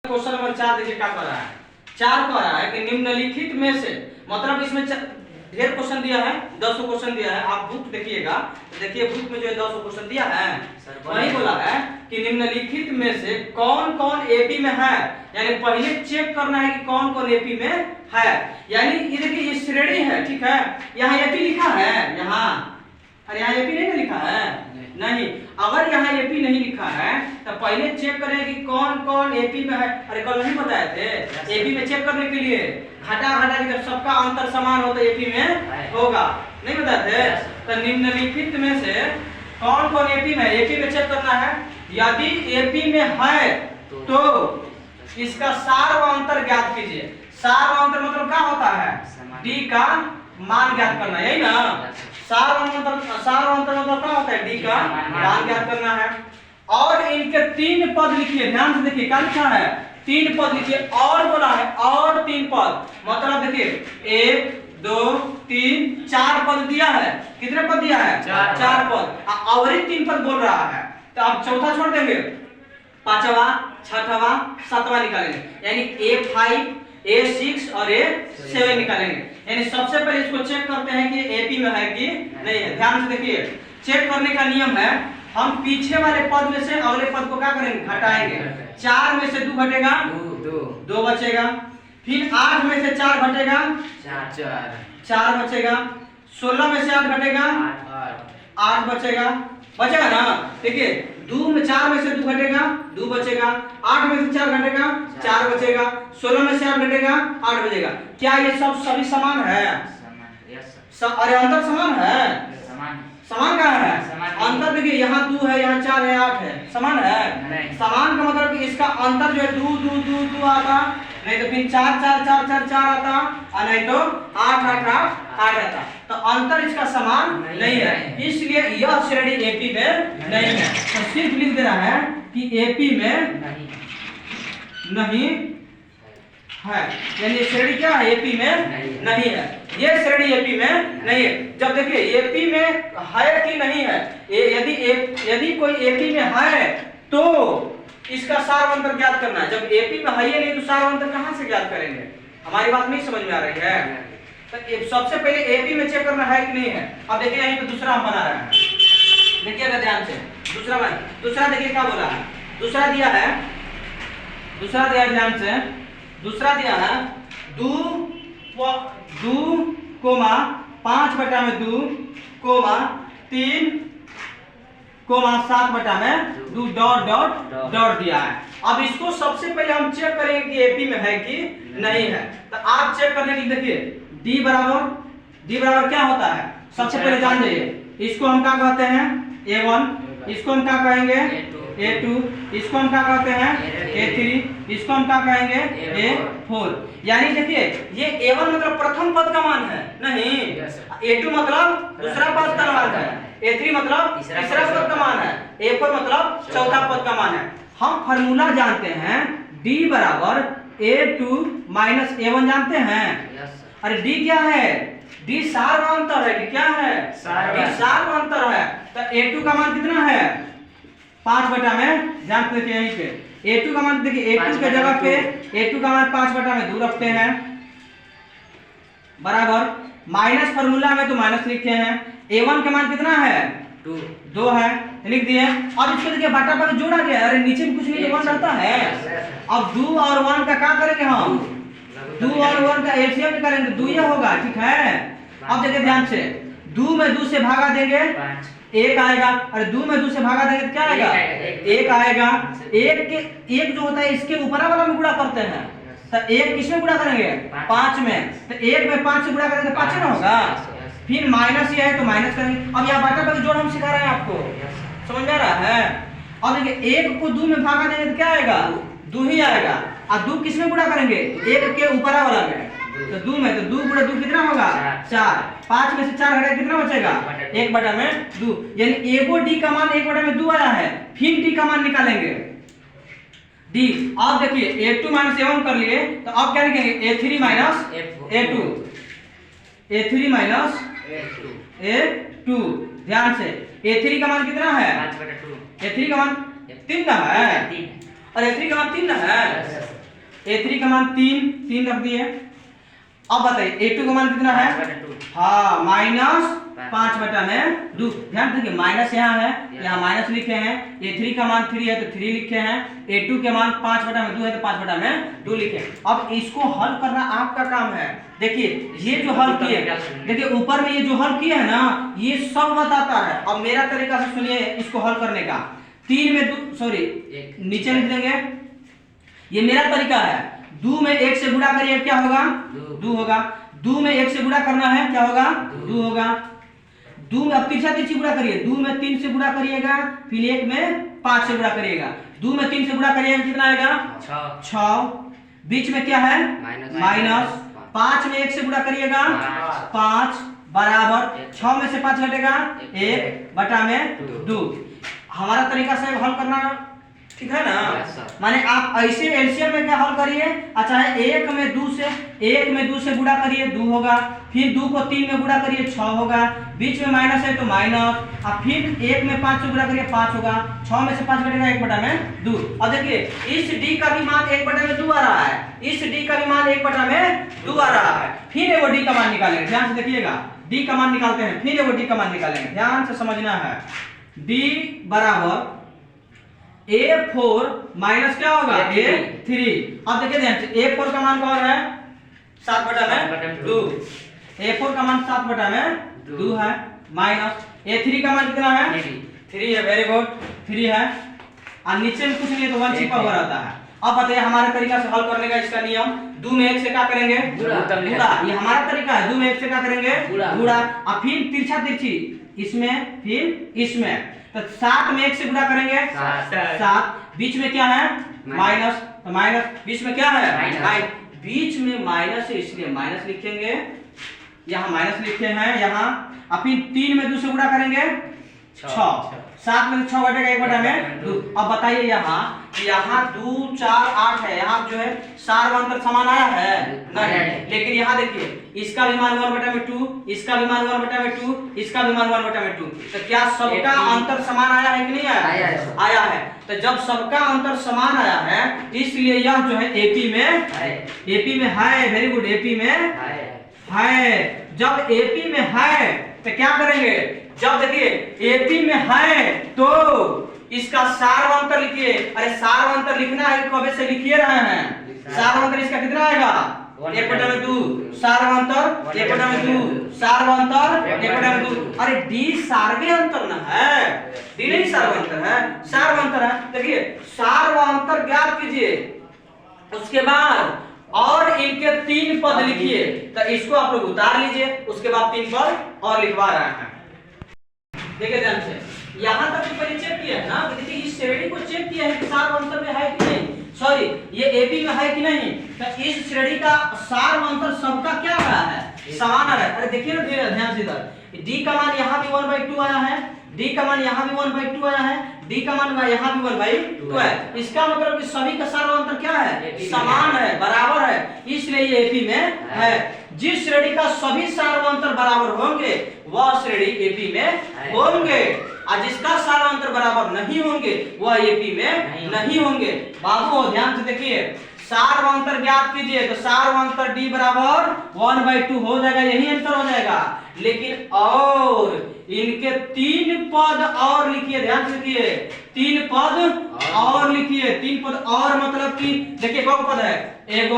Question number 4 देखिए क्या कर रहा है। 4 कह रहा है कि निम्नलिखित में से, मतलब इसमें ढेर क्वेश्चन दिया है, 10 क्वेश्चन दिया है। आप बुक देखिएगा तो देखिए बुक में जो है 10 क्वेश्चन दिया है, वही बोला है कि निम्नलिखित में से कौन कौन एपी में है। यानी पहले चेक करना है कि कौन कौन एपी में है। यानी ये देखिए ये श्रेणी है, ठीक है। यहाँ एपी लिखा है, यहाँ अरे यहाँ एपी नहीं ना लिखा है, नहीं। अगर यहाँ एपी नहीं लिखा है तो पहले चेक करें कि कौन कौन एपी में है। अरे कल नहीं बताए थे एपी में चेक करने के लिए घटा घटा के सबका अंतर समान हो तो एपी में होगा, नहीं बताए थे। तो निम्नलिखित में से कौन कौन एपी में, एपी में चेक करना है। यदि एपी में है तो इसका सार व अंतर ज्ञात कीजिए। सार व अंतर मतलब क्या होता है, डी का मान ज्ञात करना, यही ना। सार अंतर मतलब क्या होता है, डी का मान ज्ञात करना है। और इनके 3 पद लिखिए, ध्यान से देखिए क्या लिखा है, 3 पद लिखिए। और बोला है और 3 पद, मतलब देखिए 1 2 3 4 पद दिया है। कितने पद दिया है, 4 पद। और 3 पद बोल रहा है तो आप चौथा छोड़ देंगे, 5वां 6वां 7वां निकालेंगे। यानी A5 A6 और A7 निकालेंगे। यानी सबसे पहले इसको चेक करते हैं कि एपी में है कि नहीं है। ध्यान से देखिए, चेक करने का नियम है, हम पीछे वाले पद में से अगले पद को क्या करेंगे, घटाएंगे। 4 में से 2 घटेगा, 2 बचेगा। फिर 8 में से 4 घटेगा, 4 बचेगा। 16 में से 8 घटेगा, 8 बचेगा, बचेगा ना। देखिए 2 में 4 में से 2 घटेगा, 2 बचेगा। 8 में से 4 घटेगा, 4 बचेगा। 16 में से 8 घटेगा, 8 बचेगा। क्या ये सब सभी समान है? अरे अंतर समान है, समान कहाँ है, अंतर देखिए यहाँ 2 है, यहाँ 4 है, 8 है, समान है। समान का मतलब कि इसका अंतर जो है 2 आता, नहीं तो फिर 4 4 4 4 4 आता, और नहीं तो 8 8 8 8 आता। तो अंतर इसका समान नहीं है, इसलिए यह श्रेणी एपी में नहीं है। तो सिर्फ लिख दे रहा है कि एपी में नहीं है। यानी श्रेणी क्या है, एपी में नहीं है। ये श्रेणी एपी में नहीं है। जब देखिए एपी में है कि नहीं है, यदि कोई एपी में है तो इसका सार अंतर ज्ञात करना है। जब एपी में है ही नहीं तो सार अंतर कहां से ज्ञात करेंगे? हमारी बात नहीं समझ में आ रही है। तो सबसे पहले एपी में चेक करना है कि नहीं है। अब देखिए यहीं पे दूसरा हम बना रहे हैं, देखिएगा ध्यान से। दूसरा देखिए क्या बोला है, दूसरा दिया है ध्यान से। दूसरा दिया है 2 कोमा 5 बटा में 2 कोमा 3 कोमा 7 बटा में 2 डॉट डॉट डॉट दिया है। अब इसको सबसे पहले हम चेक करेंगे कि एपी में है कि नहीं है। तो आप चेक करने की देखिए डी बराबर क्या होता है, सबसे पहले जान जाइए। इसको हम क्या कहते हैं, A1। इसको हम क्या कहेंगे, A2। इसको हम क्या कहते हैं, A3। इसको हम क्या कहेंगे, A4। यानी देखिए ये A1 मतलब प्रथम पद का मान है, नहीं। A2 मतलब दूसरा पद का मान है, A3 मतलब तीसरा पद का मान है, A4 मतलब चौथा पद का मान है। हम फार्मूला जानते हैं, D बराबर A2 माइनस A1 जानते हैं। अरे D क्या है, D सार व अंतर है, क्या है, D सार व अंतर है। तो A2 का मान कितना है, 5 बटा में, ध्यान से देखिए यहीं पे A2 का मान देखिए, A2 के जगह पे A2 का मान 5 बटा में 2 रखते हैं, बराबर माइनस फार्मूला में तो माइनस लिखे हैं। A1 का मान कितना है, 2 है, लिख दिए। अब इसको देखिए बटा पर जोड़ा गया, अरे नीचे में कुछ नहीं तो 1 रहता है। अब 2 और 1 का क्या करेंगे हम, 2 और 1 का एलसीएम निकालेंगे, 2 ही होगा, ठीक है। अब देखिए ध्यान से, 2 में 2 से भागा देंगे 1 आएगा, और 2 में 2 से भागा देंगे तो क्या आएगा, 1 आएगा। 1 जो होता है इसके ऊपर वाला में गुणा करते हैं, तो 1 किसमें गुणा करेंगे, 5 में। तो 1 में 5 से गुणा करेंगे तो 5 ना होगा, फिर माइनस ये है तो माइनस करेंगे। अब यहाँ बाटा पर जोड़ हम सिखा रहे हैं आपको, समझ में आ रहा है। अब देखिए 1 को 2 में भागा देंगे तो क्या आएगा, 2 ही आएगा। और 2 किसमें गुणा करेंगे, 1 के ऊपर वाला में, तो 2 में, तो 2 गुणा 2 कितना होगा, 4। 5 में से 4 घटा कितना बचेगा, 1 बटा में 2। यानी एगो डी का मान 1 बटा में 2 आया है। फिर डी का मान निकालेंगे, डी। अब देखिए A2 माइनस A1 कर लिए, तो अब क्या लिखेंगे, A3 minus A2, A3 minus A2। ध्यान से A3 का मान कितना है, A3 का मान 3 ना है, और A3 का मान 3 ना है। A3 का मान 3 रख दिए। अब बताइए A2 का मान कितना है? हाँ -5/2। ध्यान देखिए माइनस यहाँ है, यहाँ माइनस लिखे हैं। A3 का मान 3 है तो 3 लिखे हैं। A2 के मान 5/2 है तो 5/2 लिखे। अब इसको हल करना आपका काम है। देखिए ये जो हल किए, देखिए ऊपर में ये जो हल किए है ना, ये सब बताता है। अब मेरा तरीका से सुनिए इसको हल करने का। 3 में 2 सॉरी नीचे लिख देंगे, ये मेरा तरीका है। 2 में 1 से गुणा करिए क्या होगा? 2 होगा। 2 में 1 से गुणा करना है क्या होगा? 2 होगा। 2 में अब तिरछा तिरछी गुणा करिए। 2 में 3 से गुणा करिएगा, फिर 1 में 5 से गुणा करिएगा। 2 में 3 से गुणा करिएगा कितना आएगा? 6। बीच में क्या है? माइनस। 5 में 1 से गुणा करिएगा 5 बराबर 6 में से 5 घटेगा 1/2। हमारा तरीका से हल करना ठीक है ना? माने आप ऐसे एलसीएम में क्या हल करिए, अच्छा है 1 में 2 से गुणा करिए 2 होगा, फिर 2 को 3 में गुणा करिए 6 होगा, बीच में माइनस है तो माइनस, और फिर 1 में 5 से गुणा करिए 5 होगा, 6 में से 5 घटेगा 1/2। अब देखिए इस d का भी मान 1/2 आ रहा है, इस d का भी मान 1/2 आ रहा है। फिर एगो d का मान निकालेंगे, ध्यान से देखिएगा। d का मान निकालते हैं, फिर एगो d का मान निकालेंगे, ध्यान से समझना है। d बराबर A4 माइनस क्या होगा? A3। अब देखिए ध्यान से A4 का मान कौन है? 7/2। A4 का मान 7/2 है, माइनस A3 का मान कितना है? 3 है। वेरी गुड, 3 है। और नीचे में कुछ नहीं है तो 1 छिपा हुआ रहता है। अब बताइए हमारे तरीका से हल करने का इसका नियम। 2 में 1 से क्या करेंगे? गुणा। ये हमारा तरीका है। 2 में 1 से क्या करेंगे? गुणा। और फिर तिरछा तिरछी इसमें, फिर इसमें, तो 7 में 1 से गुणा करेंगे 7। बीच में क्या है? माइनस, तो माइनस। बीच में क्या है? बीच में माइनस है इसलिए माइनस लिखेंगे, यहाँ माइनस लिखे हैं यहाँ। और फिर 3 में 2 से गुणा करेंगे 6। 7 में 6 घटेगा 1/2। अब बताइए यहाँ 2 4 8 है, यहाँ जो है सार अंतर समान आया है नहीं, लेकिन यहाँ देखिए इसका भी मान 1/2, इसका भी मान 1/2, इसका भी मान 1/2। तो क्या सबका अंतर समान आया है कि नहीं आया? आया है। तो जब सबका अंतर समान आया है इसलिए यह जो है एपी में है। वेरी गुड, एपी में है। जब एपी में है तो क्या करेंगे? जब देखिए एपी में है तो इसका सारवंतर लिखिए। अरे सारवंतर लिखना है, कब से लिखिए रहे हैं। सारवंतर इसका कितना आएगा? 1/2। सारवंतर 1/2, सारवंतर 1/2। अरे डी सार्वे अंतर ना है, डी नहीं सारवंतर है, सारवंतर है। देखिए सारवंतर ज्ञात कीजिए, उसके बाद और इनके 3 पद लिखिए। तो इसको आप लोग उतार लीजिए, उसके बाद 3 पद और लिखवा रहे हैं। देखिए ध्यान से, यहाँ तक तो पहले चेक किया है ना। तो देखिए इस श्रेणी को चेक किया है कि सारवंतर में है कि नहीं, सॉरी ये एपी में है कि नहीं। तो इस श्रेणी का सारवंतर सबका क्या रहा है? समान आ रहा है। अरे देखिए ना धीरे ध्यान से, इधर डी का मान यहाँ भी 1/2 आया है, डी का मान यहाँ भी 1/2 आया है, डी का मान यहाँ भी 1/2 है। इसका मतलब कि सभी का सारवंतर क्या है? समान है, बराबर है, इसलिए ये एपी में है। जिस श्रेणी का सभी सारवंतर बराबर होंगे वह श्रेणी एपी में होंगे, और जिसका सारवंतर बराबर नहीं होंगे वह एपी में नहीं होंगे। बाबू ध्यान से देखिए, सारवंतर ज्ञात कीजिए तो सारवंतर d बराबर 1/2 हो जाएगा, यही आंसर हो जाएगा। लेकिन और इनके 3 पद और लिखिए, ध्यान से लिखिए, 3 पद और लिखिए। 3 पद और मतलब कि देखिए कौन पद है? 1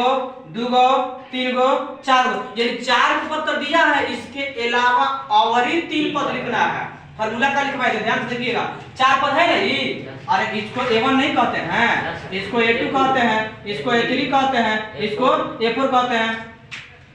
2 3 4, यानी 4 पद तो दिया है, इसके अलावा और ही 3 पद लिखना है। फार्मूला का लिखवाए थे, ध्यान से देखिएगा। 4 पद है ना ये। अरे इसको A1 नहीं कहते हैं, इसको A2 कहते हैं, इसको A3 कहते हैं, इसको A4 कहते हैं।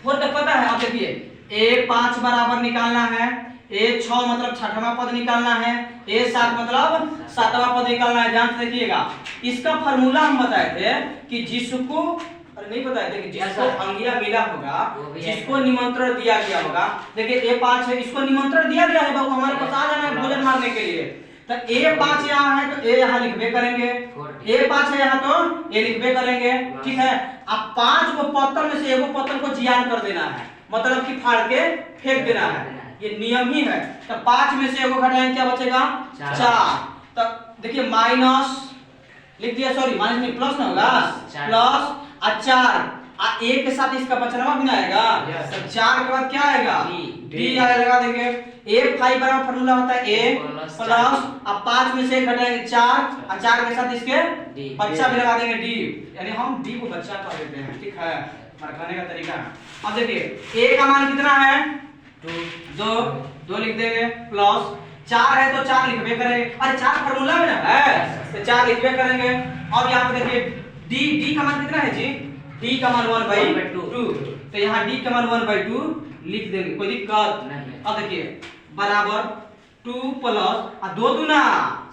4 तक पता है। अब देखिए A5 बराबर निकालना है, A6 मतलब 6वां पद निकालना है, A7 मतलब 7वां पद निकालना है। ध्यान से देखिएगा, इसका फार्मूला हम बताए थे कि जिसको नहीं बताया थे कि जिसको अंगिया मिला होगा, जिसको निमंत्रण दिया गया होगा। देखिए A5 है, इसको निमंत्रण दिया गया है बाबू, हमारे पास आ जाना है भोजन मारने के लिए। तो A5 यहाँ है तो A यहाँ लिखबे करेंगे, A5 है यहाँ तो A लिखबे करेंगे, ठीक है। अब 5 को पत्तल में से एगो पत्तल को जियान कर देना है, मतलब कि फाड़ के फेंक देना है, ये नियम ही है। तो 5 में से एगो घटाएंगे क्या बचेगा? 4। तो देखिए माइनस लिख दिया, सॉरी माइनस में प्लस ना होगा, प्लस और 4 और ए के साथ इसका 95 भी ना आएगा। Yes. तो 4 के बाद क्या आएगा D. डी आएगा, लगा देंगे। ए 5 बराबर फार्मूला होता है ए प्लस प्लस अब 5 में से घटाएंगे 4 और 4 के साथ इसके D. बच्चा भी लगा देंगे डी, यानी हम डी को बच्चा कर देते हैं, ठीक है, मरकाने का तरीका है। अब देखिए ए का मान कितना है 2 लिख देंगे प्लस 4 है तो 4 लिखबे करेंगे, अरे 4 फार्मूला में ना है तो 4 लिखबे करेंगे। अब यहाँ पे देखिए डी का मान कितना है जी, डी का मान 1/2, तो यहाँ डी का मान 1/2 लिख देंगे, कोई दिक्कत नहीं। अब देखिए बराबर 2 प्लस 2 दूना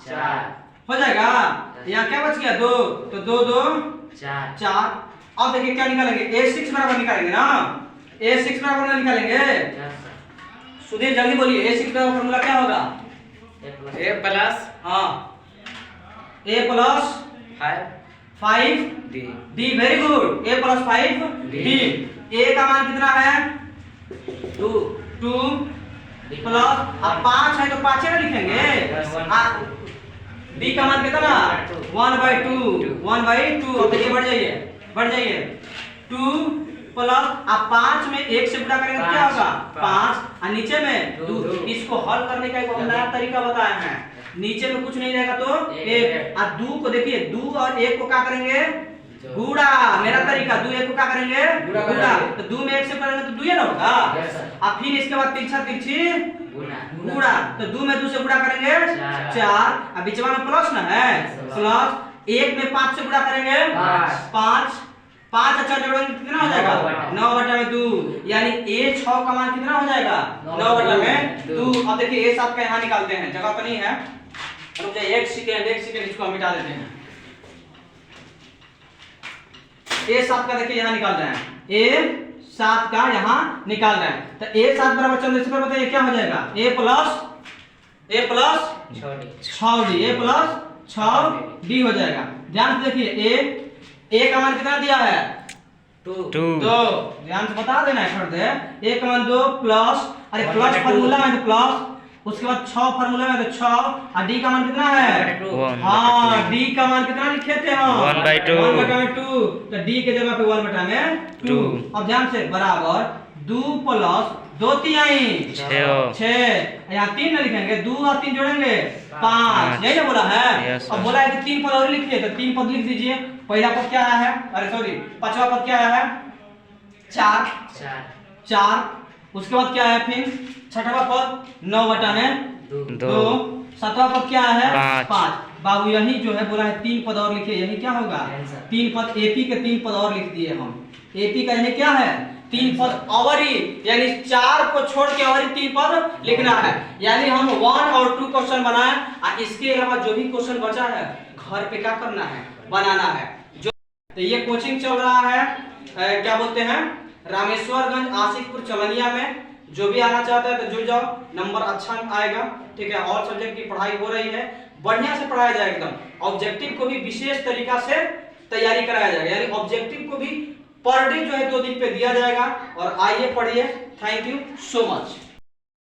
4 हो जाएगा, यहाँ क्या बच गया 2, तो 2 2 4। अब देखिए क्या निकालेंगे a6 बराबर निकालेंगे ना, a6 बराबर ना निकालेंगे, सुधीर जल्दी बोलिए a6 का फॉर्मूला क्या होगा ए प्लस हाँ a plus 5 D d, very good, a plus 5 D. d। a का मान कितना है 2 प्लस अब 5 है तो 5 ना लिखेंगे, Yes, one. d का मान कितना 1/2। अब देखिए बढ़ जाइए 2 प्लस अब 5 में 1 से गुणा करेंगे तो क्या होगा 5 और नीचे में 2। इसको हल करने का एक हम नया तरीका बताए हैं, नीचे में कुछ नहीं रहेगा तो 1 और 2 को देखिए 2 और 1 को क्या करेंगे गुणा, मेरा तरीका 2 1 को क्या करेंगे गुणा, तो 2 में 1 से करेंगे तो 2 ही ना होगा। Yes, sir. अब फिर इसके बाद तिरछा तिरछी गुणा तो 2 में 2 से गुणा करेंगे 4 अब बीचवा में प्लस ना है प्लस 1 में 5 से गुणा करेंगे 5 अच्छा जोड़ेंगे कितना हो जाएगा 9/2, यानी a6 का मान कितना हो जाएगा 9/2। अब देखिए a7 का यहाँ निकालते हैं, जगह पर नहीं है, रुक जाइए एक सेकंड इसको हम मिटा देते हैं। a7 का देखिए यहाँ निकाल रहे हैं, a7 का यहाँ निकाल रहे हैं, तो a7 बराबर चंद्र से बताइए क्या हो जाएगा a plus 6d, a plus 6d हो जाएगा। ध्यान से देखिए a का मान कितना दिया है 2, ध्यान से बता देना है, छोड़ दे a का मान 2 प्लस, अरे प्लस फार्मूला में तो प्लस, उसके बाद 6 फार्मूला में तो 6 और d का मान कितना है हाँ d का मान कितना लिखे थे हम 1/2, तो d के जगह पे 1/2। अब ध्यान से बराबर 2 प्लस 2 तिहाई 6, यहाँ 3 ना लिखेंगे 2 और 3 जोड़ेंगे 5, यही ना बोला है। अब बोला है कि 3 पद और लिखिए, तो 3 पद लिख दीजिए। पहला पद क्या आया है, अरे सॉरी पांचवा पद क्या आया है 4, उसके बाद क्या है फिर छठवा पद 9/2, सातवां पद क्या है 5। बाबू यही जो है बोला है 3 पद और लिखिए, यही क्या होगा 3 पद, एपी के 3 पद और लिख दिए हम, एपी का यही क्या है 3 पद और ही, यानी 4 को छोड़ के और 3 पद लिखना है, यानी हम 1 और 2 क्वेश्चन बनाए और इसके अलावा जो भी क्वेश्चन बचा है घर पे क्या करना है बनाना है। जो तो ये कोचिंग चल रहा है क्या बोलते हैं रामेश्वरगंज आशिकपुर चलनिया में, जो भी आना चाहता है तो जुड़ जाओ, नंबर अच्छा आएगा, ठीक है। और सब्जेक्ट की पढ़ाई हो रही है, बढ़िया से पढ़ाया जाएगा, एकदम ऑब्जेक्टिव को भी विशेष तरीका से तैयारी कराया जाएगा, यानी ऑब्जेक्टिव को भी पर डे जो है 2 दिन पे दिया जाएगा। और आइए पढ़िए, थैंक यू सो मच।